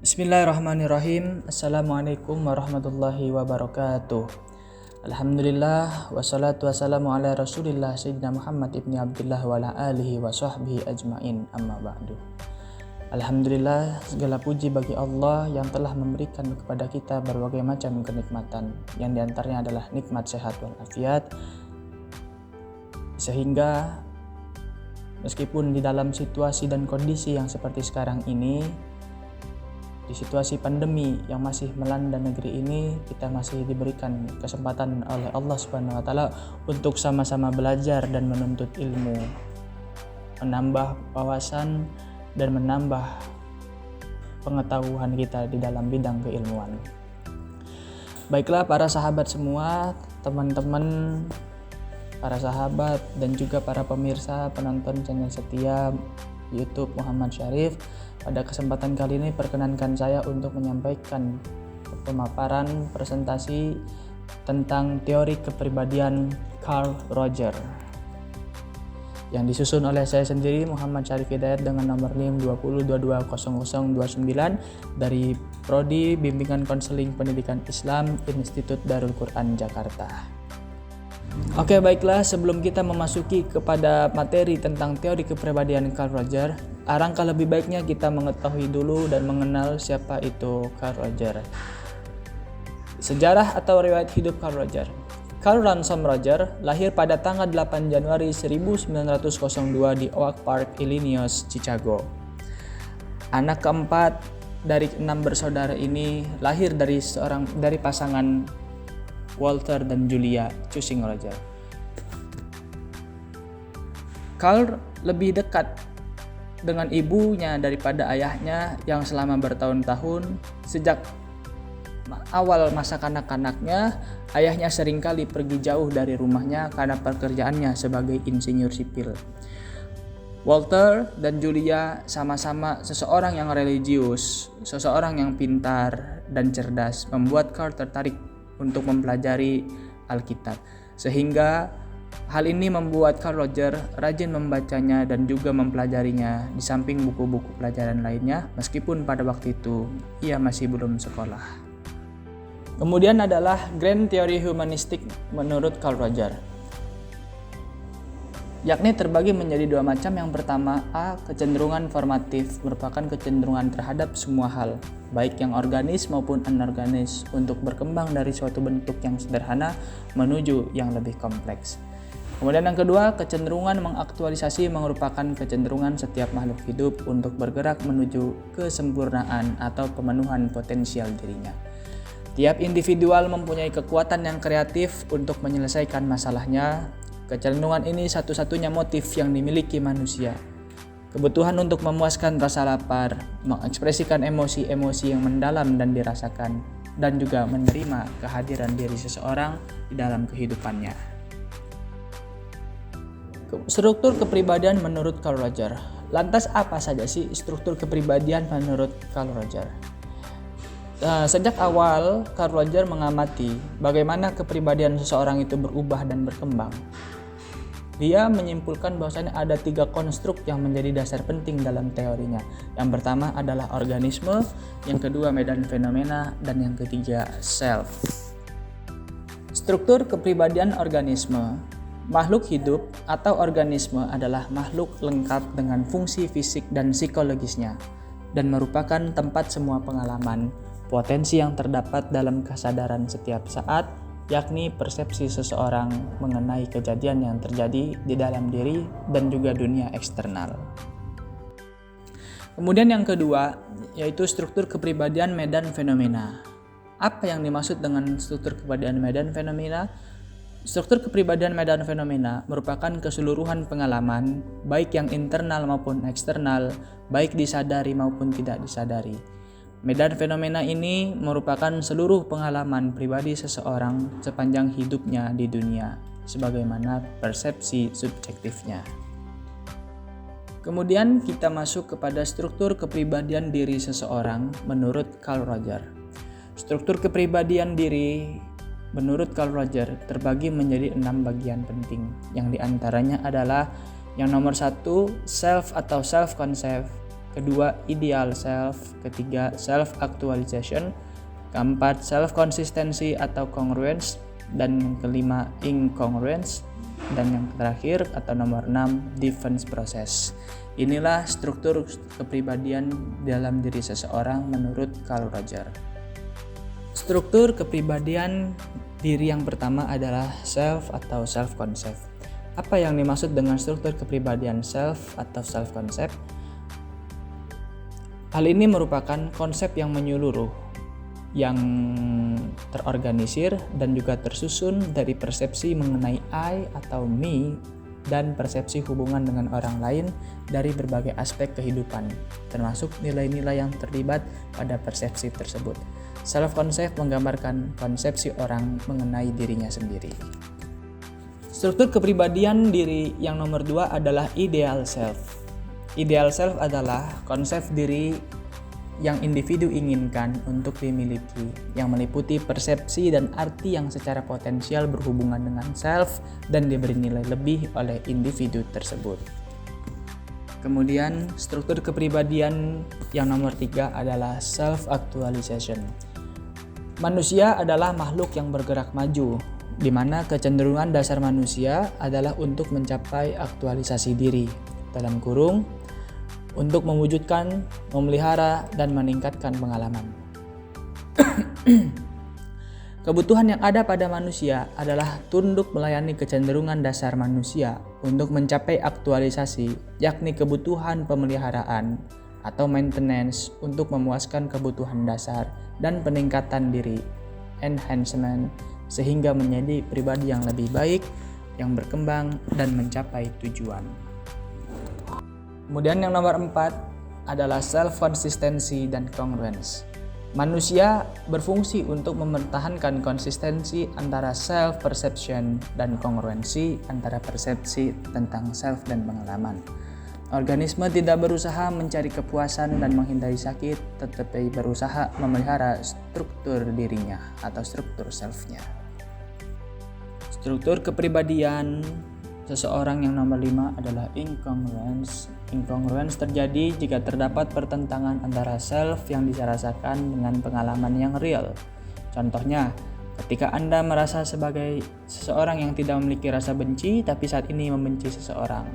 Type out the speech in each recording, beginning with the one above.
Bismillahirrahmanirrahim. Assalamualaikum warahmatullahi wabarakatuh. Alhamdulillah wassalatu wassalamu ala Rasulillah Sayyidina Muhammad ibni Abdullah wa ala alihi wa sahbihi ajmain, amma ba'du. Alhamdulillah, segala puji bagi Allah yang telah memberikan kepada kita berbagai macam kenikmatan, yang diantaranya adalah nikmat sehat walafiat, sehingga meskipun di dalam situasi dan kondisi yang seperti sekarang ini, di situasi pandemi yang masih melanda negeri ini, kita masih diberikan kesempatan oleh Allah Subhanahu wa taala untuk sama-sama belajar dan menuntut ilmu, menambah wawasan dan menambah pengetahuan kita di dalam bidang keilmuan. Baiklah para sahabat semua, teman-teman, para sahabat dan juga para pemirsa penonton channel setia YouTube Muhammad Syarif. Pada kesempatan kali ini perkenankan saya untuk menyampaikan pemaparan presentasi tentang teori kepribadian Carl Rogers yang disusun oleh saya sendiri, Muhammad Syarif Hidayat, dengan nomor NIM 20220029 dari Prodi Bimbingan Konseling Pendidikan Islam Institut Darul Quran Jakarta. Oke, baiklah, sebelum kita memasuki kepada materi tentang teori kepribadian Carl Rogers, alangkah lebih baiknya kita mengetahui dulu dan mengenal siapa itu Carl Rogers. Sejarah atau riwayat hidup Carl Rogers. Carl Ransom Rogers lahir pada tanggal 8 Januari 1902 di Oak Park, Illinois, Chicago. Anak keempat dari 6 bersaudara ini lahir dari pasangan Walter dan Julia Cushing Rogers. Carl lebih dekat dengan ibunya daripada ayahnya yang selama bertahun-tahun. Sejak awal masa kanak-kanaknya, ayahnya seringkali pergi jauh dari rumahnya karena pekerjaannya sebagai insinyur sipil. Walter dan Julia sama-sama seseorang yang religius, seseorang yang pintar dan cerdas, membuat Carl tertarik untuk mempelajari Alkitab, sehingga hal ini membuat Carl Rogers rajin membacanya dan juga mempelajarinya di samping buku-buku pelajaran lainnya, meskipun pada waktu itu ia masih belum sekolah. Kemudian adalah Grand Theory Humanistik menurut Carl Rogers, yakni terbagi menjadi dua macam. Yang pertama, A. Kecenderungan formatif, merupakan kecenderungan terhadap semua hal, baik yang organis maupun anorganis, untuk berkembang dari suatu bentuk yang sederhana menuju yang lebih kompleks. Kemudian yang kedua, kecenderungan mengaktualisasi, merupakan kecenderungan setiap makhluk hidup untuk bergerak menuju kesempurnaan atau pemenuhan potensial dirinya. Tiap individual mempunyai kekuatan yang kreatif untuk menyelesaikan masalahnya. Kecenderungan ini satu-satunya motif yang dimiliki manusia. Kebutuhan untuk memuaskan rasa lapar, mengekspresikan emosi-emosi yang mendalam dan dirasakan, dan juga menerima kehadiran diri seseorang di dalam kehidupannya. Struktur kepribadian menurut Carl Rogers. Lantas apa saja sih struktur kepribadian menurut Carl Rogers? Sejak awal, Carl Rogers mengamati bagaimana kepribadian seseorang itu berubah dan berkembang. Dia menyimpulkan bahwasanya ada 3 konstruk yang menjadi dasar penting dalam teorinya. Yang pertama adalah organisme, yang kedua medan fenomena, dan yang ketiga self. Struktur kepribadian organisme. Makhluk hidup atau organisme adalah makhluk lengkap dengan fungsi fisik dan psikologisnya, dan merupakan tempat semua pengalaman, potensi yang terdapat dalam kesadaran setiap saat, yakni persepsi seseorang mengenai kejadian yang terjadi di dalam diri dan juga dunia eksternal. Kemudian yang kedua, yaitu struktur kepribadian medan fenomena. Apa yang dimaksud dengan struktur kepribadian medan fenomena? Struktur kepribadian medan fenomena merupakan keseluruhan pengalaman, baik yang internal maupun eksternal, baik disadari maupun tidak disadari. Medan fenomena ini merupakan seluruh pengalaman pribadi seseorang sepanjang hidupnya di dunia, sebagaimana persepsi subjektifnya. Kemudian kita masuk kepada struktur kepribadian diri seseorang menurut Carl Rogers. Struktur kepribadian diri menurut Carl Rogers terbagi menjadi 6 bagian penting, yang diantaranya adalah yang nomor 1, self atau self-concept. kedua ideal self, ketiga self actualization, keempat self consistency atau congruence, dan yang kelima incongruence, dan yang terakhir atau nomor 6 defense process. Inilah struktur kepribadian dalam diri seseorang menurut Carl Rogers. Struktur kepribadian diri yang pertama adalah self atau self concept. Apa yang dimaksud dengan struktur kepribadian self atau self concept? Hal ini merupakan konsep yang menyeluruh, yang terorganisir dan juga tersusun dari persepsi mengenai I atau me dan persepsi hubungan dengan orang lain dari berbagai aspek kehidupan, termasuk nilai-nilai yang terlibat pada persepsi tersebut. Self-concept menggambarkan konsepsi orang mengenai dirinya sendiri. Struktur kepribadian diri yang nomor 2 adalah ideal self. Ideal self adalah konsep diri yang individu inginkan untuk dimiliki, yang meliputi persepsi dan arti yang secara potensial berhubungan dengan self dan diberi nilai lebih oleh individu tersebut. Kemudian struktur kepribadian yang nomor 3 adalah self-actualization. Manusia adalah makhluk yang bergerak maju, di mana kecenderungan dasar manusia adalah untuk mencapai aktualisasi diri, dalam kurung, untuk mewujudkan, memelihara, dan meningkatkan pengalaman. Kebutuhan yang ada pada manusia adalah tunduk melayani kecenderungan dasar manusia untuk mencapai aktualisasi, yakni kebutuhan pemeliharaan atau maintenance untuk memuaskan kebutuhan dasar dan peningkatan diri, enhancement, sehingga menjadi pribadi yang lebih baik, yang berkembang, dan mencapai tujuan. Kemudian yang nomor 4 adalah self-consistency dan congruence. Manusia berfungsi untuk mempertahankan konsistensi antara self-perception dan kongruensi antara persepsi tentang self dan pengalaman. Organisme tidak berusaha mencari kepuasan dan menghindari sakit, tetapi berusaha memelihara struktur dirinya atau struktur self-nya. Struktur kepribadian seseorang yang nomor 5 adalah incongruence. Incongruence terjadi jika terdapat pertentangan antara self yang dirasakan dengan pengalaman yang real. Contohnya, ketika Anda merasa sebagai seseorang yang tidak memiliki rasa benci tapi saat ini membenci seseorang.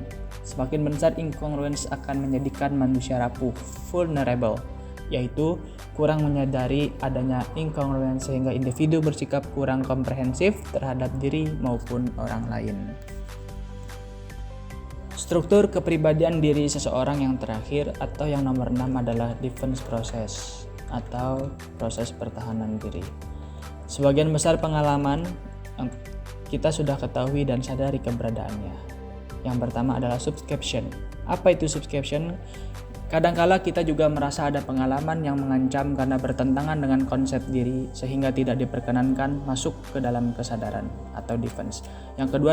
Semakin besar incongruence akan menjadikan manusia rapuh, vulnerable, yaitu kurang menyadari adanya incongruence sehingga individu bersikap kurang komprehensif terhadap diri maupun orang lain. Struktur kepribadian diri seseorang yang terakhir atau yang nomor 6 adalah defense process atau proses pertahanan diri. Sebagian besar pengalaman yang kita sudah ketahui dan sadari keberadaannya. Yang pertama adalah subscription. Apa itu subscription? Kadangkala kita juga merasa ada pengalaman yang mengancam karena bertentangan dengan konsep diri sehingga tidak diperkenankan masuk ke dalam kesadaran atau defense. Yang kedua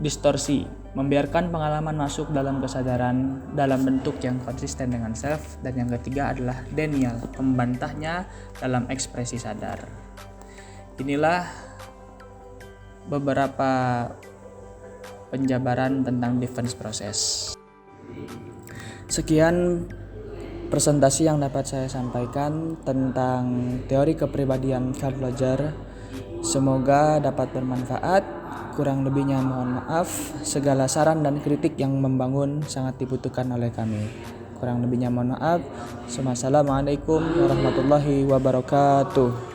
distorsi, membiarkan pengalaman masuk dalam kesadaran dalam bentuk yang konsisten dengan self. Dan yang ketiga adalah denial, membantahnya dalam ekspresi sadar. Inilah beberapa penjabaran tentang defense process. Sekian presentasi yang dapat saya sampaikan tentang teori kepribadian Carl Rogers. Semoga dapat bermanfaat. Kurang lebihnya mohon maaf. Segala saran dan kritik yang membangun sangat dibutuhkan oleh kami. Kurang lebihnya mohon maaf. Assalamualaikum warahmatullahi wabarakatuh.